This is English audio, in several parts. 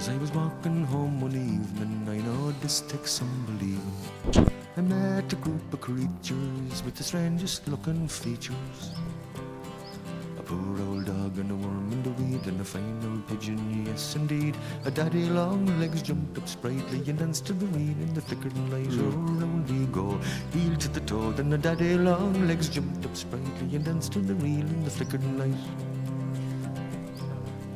As I was walking home one evening, I know this takes some believing. I met a group of creatures with the strangest looking features. A poor old dog and a worm in the weed and a fine old pigeon, yes indeed. A daddy long legs jumped up sprightly and danced to the reel in the flickering light. Oh, round we go, heel to the toe. Then a daddy long legs jumped up sprightly and danced to the reel in the flickering light.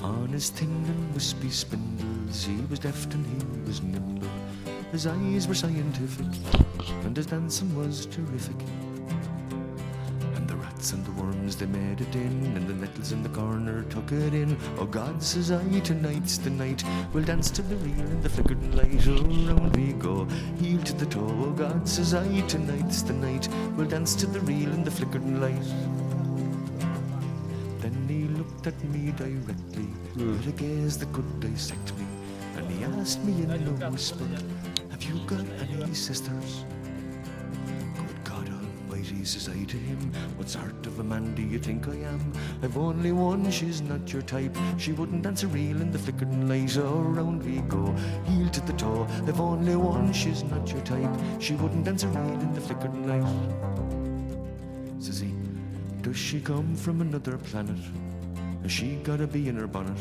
On his thin and wispy spindles, he was deft and he was nimble. His eyes were scientific, and his dancing was terrific. And the rats and the worms, they made it in, and the nettles in the corner took it in. Oh God, says I, tonight's the night, we'll dance to the reel in the flickering light. Oh, round we go, heel to the toe. Oh God, says I, tonight's the night, we'll dance to the reel in the flickering light. Then he looked at me directly with a gaze that could dissect me, and he asked me in a whisper, have you got any sisters? Good God Almighty, says I to him, what sort of a man do you think I am? I've only one, she's not your type, she wouldn't dance a reel in the flickering light. Oh, round we go, heel to the toe. I've only one, she's not your type, she wouldn't dance a reel in the flickering light. Says he, does she come from another planet? Has she got a bee in her bonnet?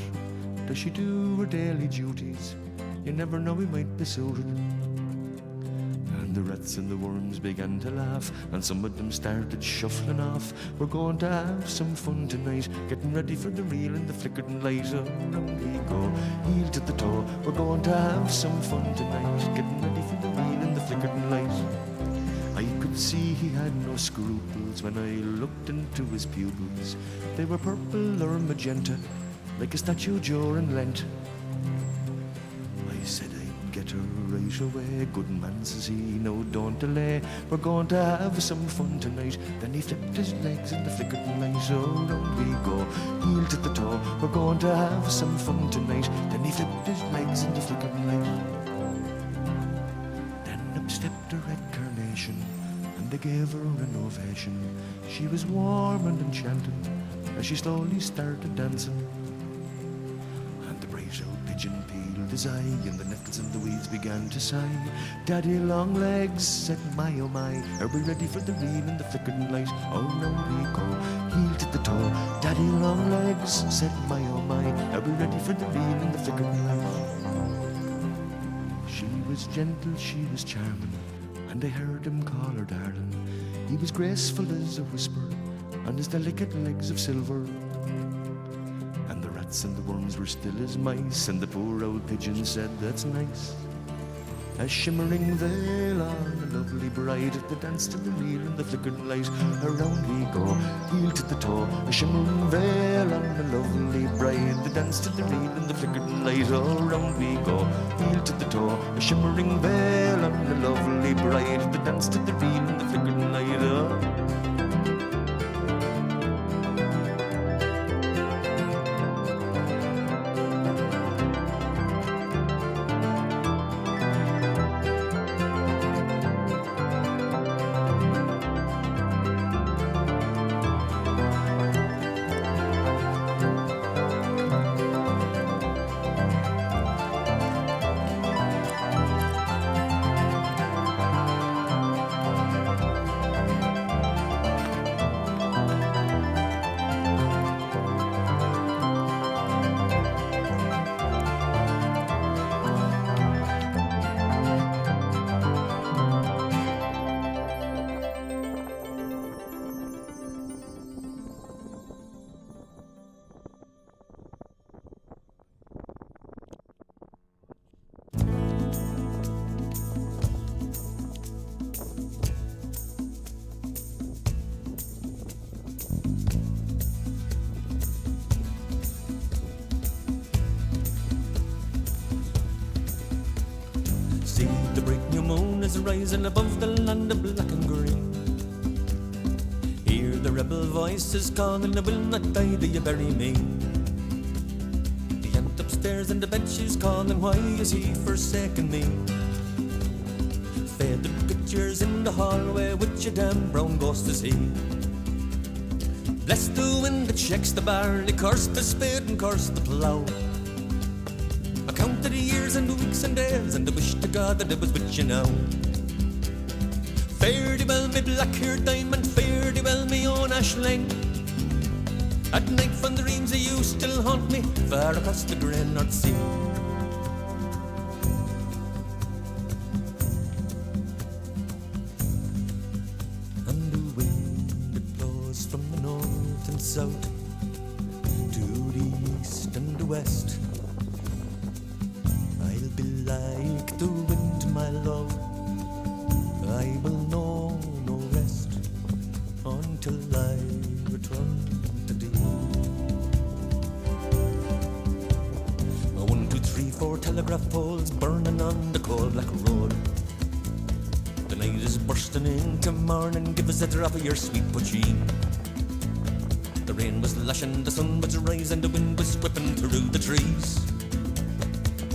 Does she do her daily duties? You never know, we might be suited. And the rats and the worms began to laugh, and some of them started shuffling off. We're going to have some fun tonight, getting ready for the reel in the flickering light. Oh, round we go, heel to the toe. We're going to have some fun tonight, getting ready for the reel in the flickering light. I could see he had no scruples when I looked into his pupils. They were purple or magenta, like a statue during Lent. I said I'd get her right away. Good man, says he, no, don't delay. We're going to have some fun tonight. Then he flipped his legs in the flickering light. Oh, round we go, heel to the toe. We're going to have some fun tonight. Then he flipped his legs in the flickering light. Then up stepped a red carnation, and they gave her an ovation. She was warm and enchanted as she slowly started dancing. And the bright old pigeon peeled his eye, and the nettles and the weeds began to sigh. Daddy long legs said, my oh my, are we ready for the reel in the flickering light? Oh, round we go, heel to the toe. Daddy long legs said, my oh my, are we ready for the reel in the flickering light? She was gentle, she was charming, and I heard him call her darling. He was graceful as a whisper, and his delicate legs of silver. And the rats and the worms were still as mice, and the poor old pigeon said, that's nice. A shimmering veil on a lovely bride, they danced to the reel in the flickering light. Around we go, heel to the toe. A shimmering veil on a lovely bride, they danced to the reel in the flickering light. Around we go, heel to the toe. A shimmering veil on a lovely bride, they danced to the reel in the flickering light. Oh. See the bright new moon is rising above the land of black and green. Hear the rebel voices calling, I will not die, do you bury me? The aunt upstairs in the bed, she's calling, why is he forsaken me? Faded pictures in the hallway, with your damn brown ghost is he. Bless the wind that shakes the barley, curse the spade and curse the plough. I counted the years and weeks and days, and I wish to God that I was with you now. Fare thee well, me black-haired diamond, fare thee well, me own Ashling. At night from the dreams of you still haunt me, far across the grey North Sea. And the wind it blows from the north and south to the east and the west. I'll be like the wind, my love. I will know no rest until I return to thee. 1, 2, 3, 4 telegraph poles burning on the coal black road. The night is bursting into morning, give us a drop of your sweet poteen. The rain was lashing, the sun was rising, the wind was whipping through the trees.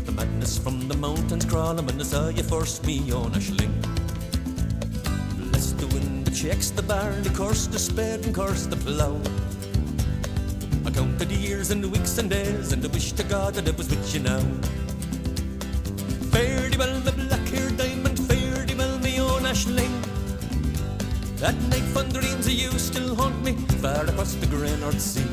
The madness from the mountains crawling when I saw you first, me on Ashling. Bless the wind that shakes the barley, curse the spade and curse the plough. I counted the years and the weeks and days, and I wish to God that I was with you now. Fare thee well, the black-haired diamond, fare thee well, me own Ashling. At night fond dreams of you still haunt me, far across the grey North Sea.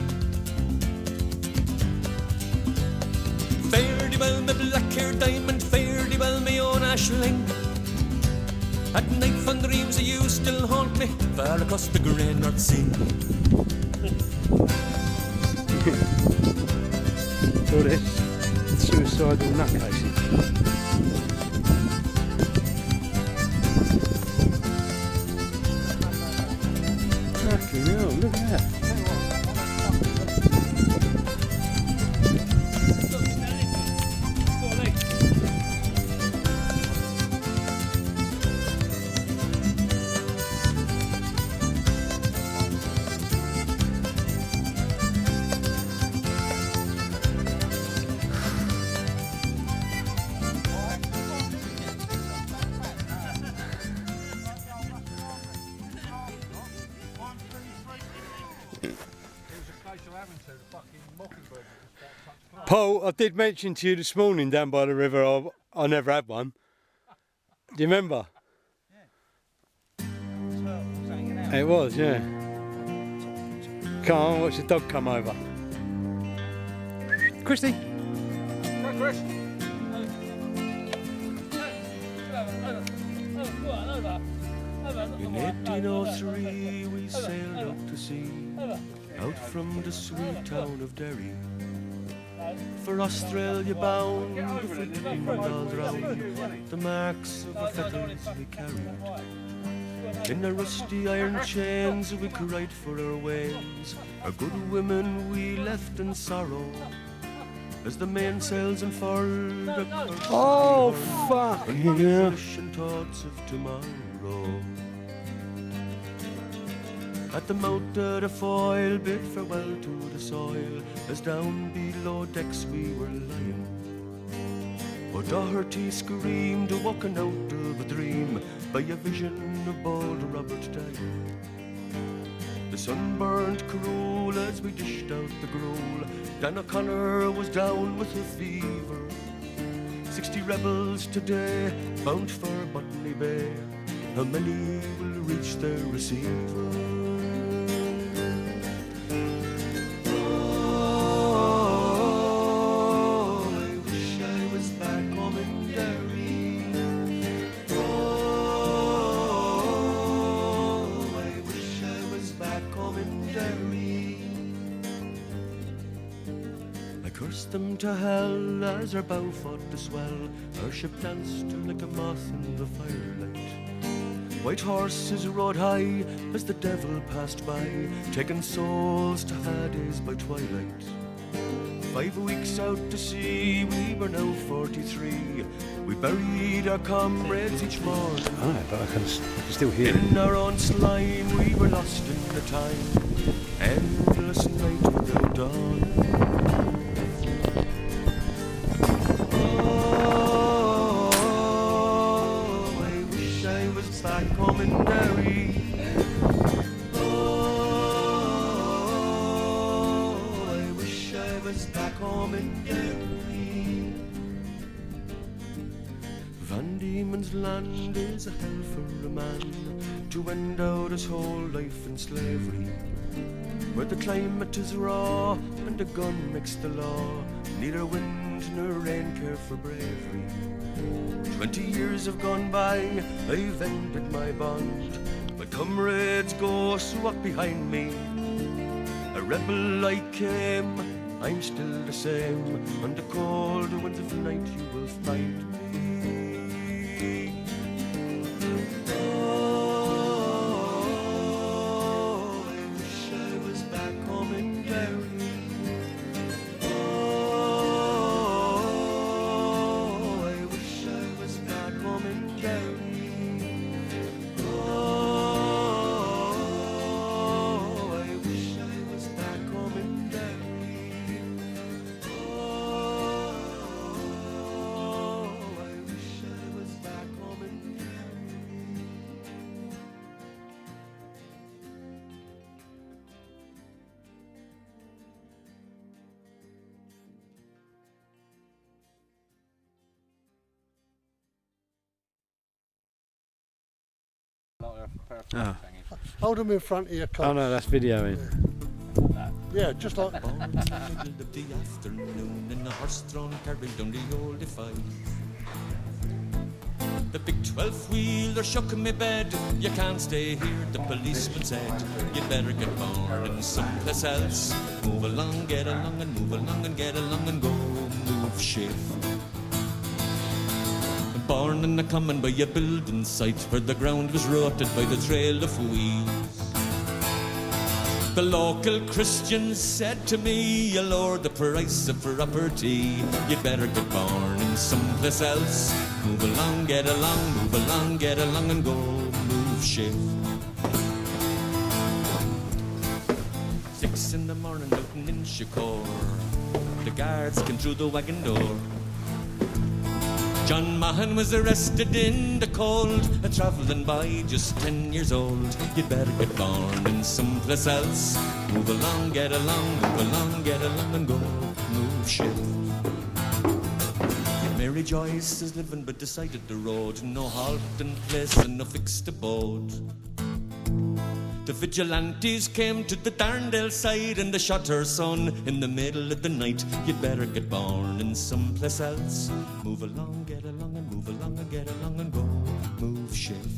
Fare thee well, my black-haired diamond, fare thee well, me own Ashling. At night fond dreams of you still haunt me, far across the grey North Sea. All this suicidal nutcases. Fucking hell, look at that. 'Cause you're having to, the fucking mockingbird just about touch grass. Paul, I did mention to you this morning down by the river I never had one. Do you remember? It was, yeah. Come on, watch the dog come over. Christy. Go, Chris. In 1803 we sailed out to sea, out from the sweet town of Derry. For Australia bound, the fleet wind all round, the marks of the fetters we carried. In our rusty iron chains we cried for our wains, our good women we left in sorrow, as the mainsails unfurled across Oh, the fuck. and we Yeah. foolish and thoughts of tomorrow. At the mouth of the foil bid farewell to the soil, as down below decks we were lying. But Doherty screamed, woken out of a dream by a vision of bold Robert dying. The sun burned cruel as we dished out the gruel. Dan O'Connor was down with a fever. 60 rebels today bound for Botany Bay. How many will reach their receiver? Oh, I wish I was back home in Derry. Oh, I wish I was back home in Derry. I cursed them to hell as our bow fought to swell. Our ship danced like a moth in the firelight. White horses rode high as the devil passed by, taking souls to Hades by twilight. 5 weeks out to sea, we were now 43. We buried our comrades each morning. Oh, but I can still hear it. In our own slime, we were lost in the time. Endless night without dawn. Oh, I wish I was back home in Derry. Oh, I wish I was back home in Derry. man's land is a hell for a man to end out his whole life in slavery, where the climate is raw and the gun makes the law. Neither wind nor rain care for bravery. 20 years have gone by, I've ended my bond. My comrades go swap behind me. A rebel I came, I'm still the same. On the cold winds of night you will find me. Oh, I wish I was back home in Derry. Oh, I wish I was back home in Derry. Oh, I wish I was back home in Derry. Oh, I wish I was back home in Oh. Hold them in front of your car. Oh no, that's videoing. Yeah, just like Born in the middle of the afternoon in a horse-drawn carriage down the old Defies. The big 12-wheeler shook me bed. You can't stay here, the policeman said. You'd better get born in someplace else. Move along, get along, and move along, and get along, and go move shift. Born in a common by a building site where the ground was rotted by the trail of wheels. The local Christians said to me, "You'll lower the price of property. You'd better get born in someplace else. Move along, get along, move along, get along, and go move shift." 6 in the morning out in Inchicore, the guards came through the wagon door. John Mahan was arrested in the cold, a travelling by just 10 years old. You'd better get born in someplace else. Move along, get along, move along, get along, and go move shift. Mary Joyce is living by the side of the road, no halting place and no fixed abode. The vigilantes came to the Darndale side and they shot her son in the middle of the night. You'd better get born in someplace else. Move along, get along, and move along, and get along, and go move shift.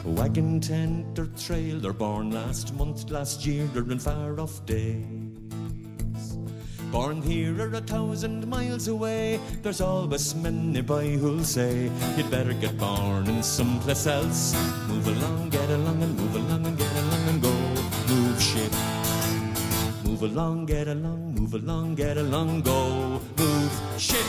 Wagon, tent or trailer, born last month, last year, or in far off days. Born here or 1,000 miles away, there's always many by who'll say, you'd better get born in someplace else. Move along, get along, and move along, and get along, and go move shit. Move along, get along, move along, get along, go move shit.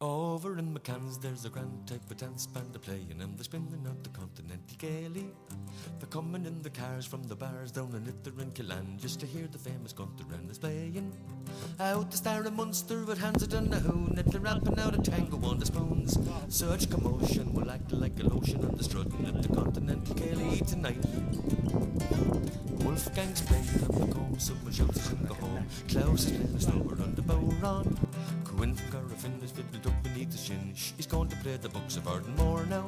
Over in McCann's there's a grand type of dance band playing, and they're spinning out the continental gaily. They're coming in the cars from the bars down in Litter and Killan just to hear the famous Gunter and is playing. Out the Star of Munster with hands it on the hoon, they're rapping out a tango on the spoons. Such commotion will act like a lotion on the strutting at the continental gaily tonight. Wolfgang's playing on the comb, someone shouts and go home. Klaus is playing a snowboard on the Bowron. Quinn from Garafin is fiddled up beneath the shin. He's going to play the Bucks of Ardmore now.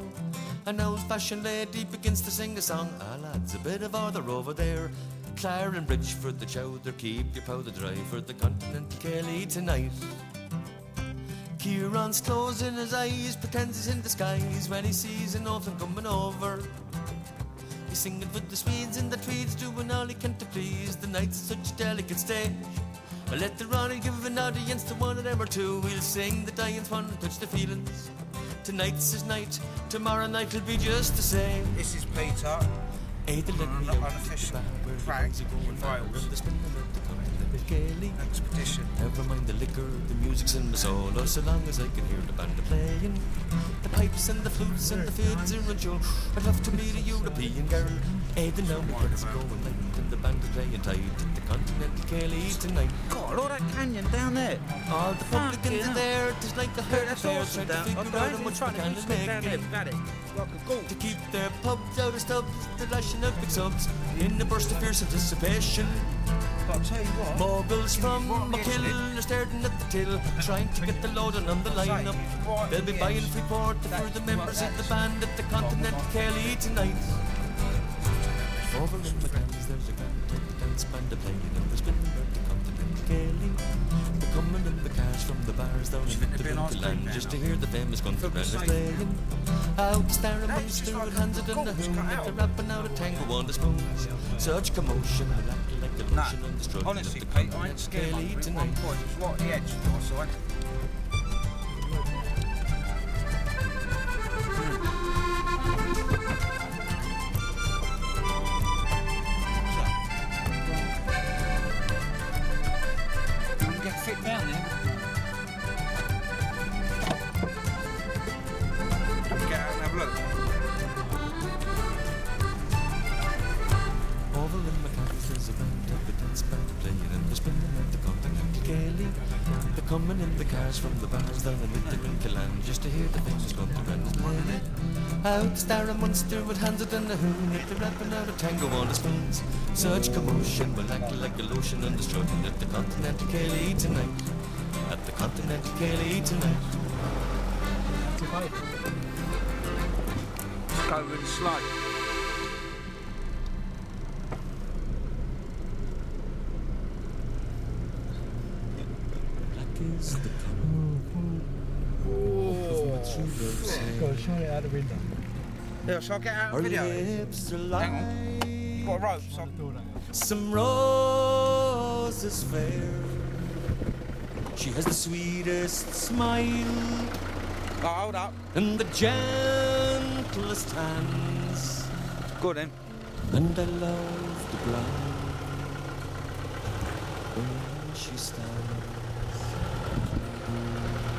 An old-fashioned lady begins to sing a song. Ah lads, a bit of order over there. Claren Bridge for the chowder, keep your powder dry for the Continental Kelly tonight. Kieran's closing his eyes, pretends he's in disguise when he sees an orphan coming over. He's singing for the Swedes in the tweeds, doing all he can to please. The night's such a delicate stage. But later on he'll give an audience to one of them or two. We'll sing the Diane's one and touch the feelings. Tonight's his night, tomorrow night will be just the same. This is Peter. Hey, the Unofficial track in Wales. Kelly. Expedition. Never mind the liquor, the music's in my soul. Oh, so long as I can hear the band playing, the pipes and the flutes and the fiddles are in tune. I'd love to meet a European girl. Hey, the now my friends are going light and the band is playing tight at the Continental Kelly tonight. God, all that canyon down there. All the publicans are there, it's like a herd of That's bears awesome trying to down. figure out how much trying they to can keep make down there. it. Got it. Like a goat. To keep their pubs out of stubs, they're lashing out big subs in a burst of fierce anticipation. But I'll tell you what. Moguls from Right McKill next are staring at the till, trying to get the loading on the lineup. Right They'll be next. buying free porter for the members of the band at the Continental Kelly tonight. Over in the cans, there's a grand dance band a playing and they're spinning around the Continental Kelly. They're coming in the cars from the bars down in think the they'd be an ice land cream just van to hear the famous Gunther For the band sake. playing. Out staring That's monster just like with hands a in the goat hoon, cut they're out. rapping out a tango on the spoons. Such commotion, like the Nah, lotion on the struggle honestly, of the Pete, I ain't Continental scared Kelly of it. tonight. One point, it's right at the edge of my side. You can get fit down there. Get out and have a look. Over in the cans, there's a band of the dance band playing and they're spinning around the Continental Kelly. They're coming in the cars from the bars down in the land just to hear the famous Gunther band playing. Out staring monster with hands in the hoon, they're rapping out a tango on the spoons. Such commotion, will act like a lotion on the strutting at the Continental Kelly tonight. At the Continental Kelly tonight. Go really slow. Black is the colour of my true love's hair. show it out the window. Yeah, shall I get out Her of video? lips are Hang like on. You got a rope, so some roses fair. She has the sweetest smile oh, hold up. and the gentlest hands. Good then. And I love the ground where she stands.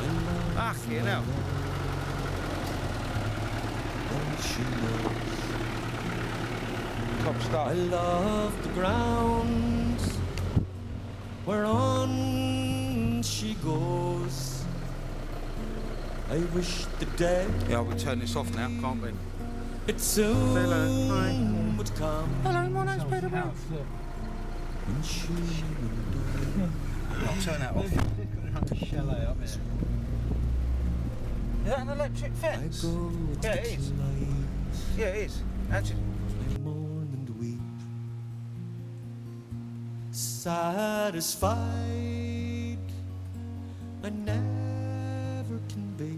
I love Fucking hell. when she knows. Top I stuff. love the ground whereon she goes. I wish the day Yeah, we'll turn this off now, can't we? it soon Hello. would come Hello, my name's Peter Brown. when she would I'll turn that off. Chalet up there. Is that an electric I fence? go to Yeah, the it is. light, Yeah, it is. Actually, I mourn and weep, satisfied I never can be.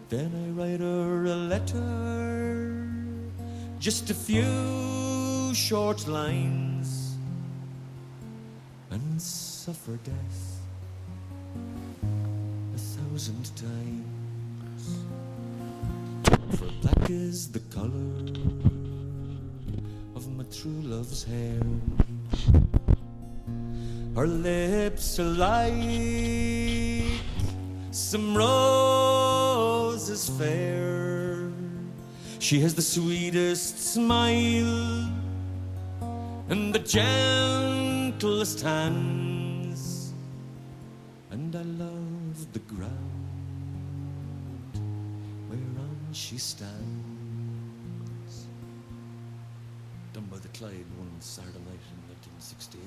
Then I write her a letter, just a few short lines, and suffer death 1,000 times. For black is the color of my true love's hair. Her lips are like some roses fair. She has the sweetest smile and the gentlest hands. And I love the ground whereon she stands. Done by the Clyde one Saturday night in 1968.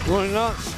Morning, Lance.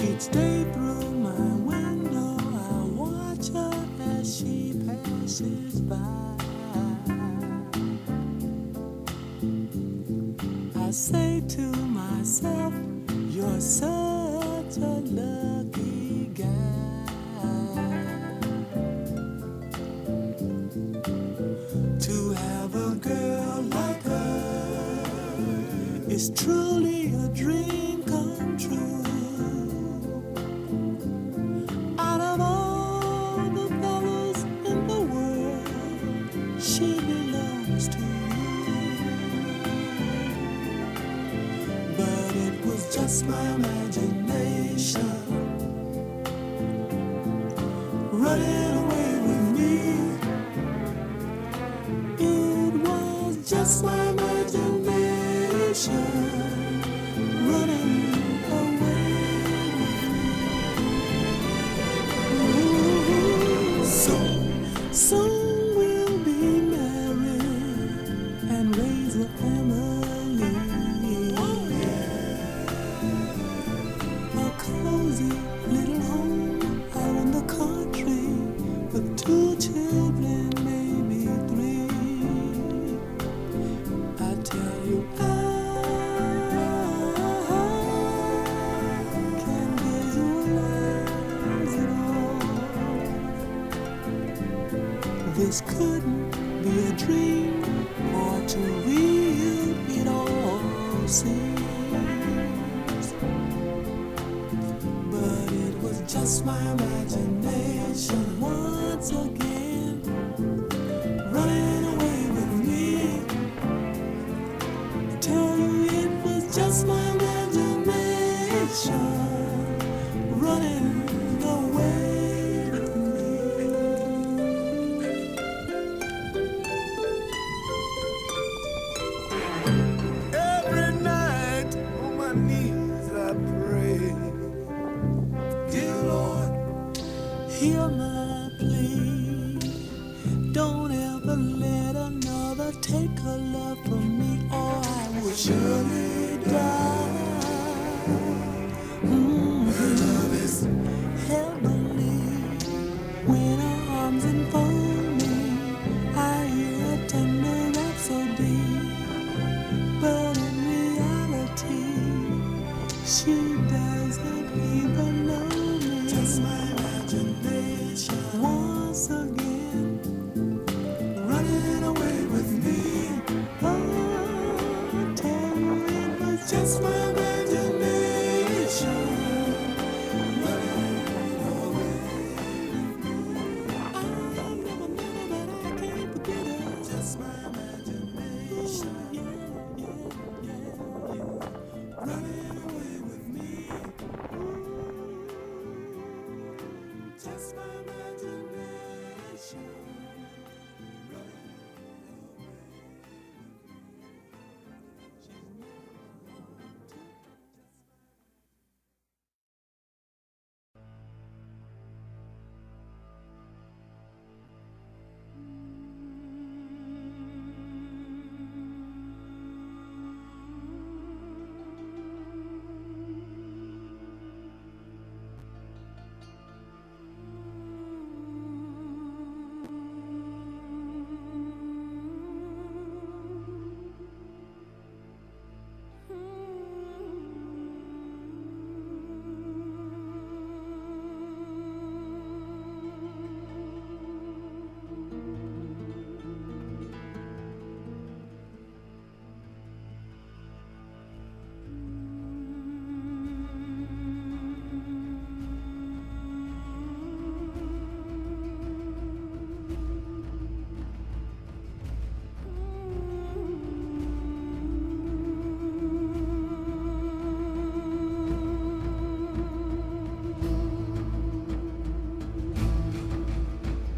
Each day through my window, I watch her as she passes by. I say to myself, you're such a lucky guy to have a girl like her. Is truly a dream come true. Out of all the fellas in the world, she belongs to you. But it was just my imagination running away with me. It was just my imagination running away with me. Soon we'll be married and raise a family. Oh, yeah. A cozy little home out in the country with 2 children, maybe 3. I tell you, I can visualize it all. This couldn't be a dream, or too real it all seems. But it was just my imagination once again running away with me. I tell you, it was just my imagination running away with me. Every night on my knees I pray. Dear Lord, Hear my plea. Don't ever let another take her love from me, or I will surely die. Her love is heavenly. When her arms enfold me, I hear a tender rhapsody. But in reality, she doesn't even know me. Just my imagination once again running away with me. Oh, tell you it was just my imagination running away with me. I never met her, but I can't forget her. Just my imagination. Yeah, yeah, yeah, yeah. Running away with me. Just my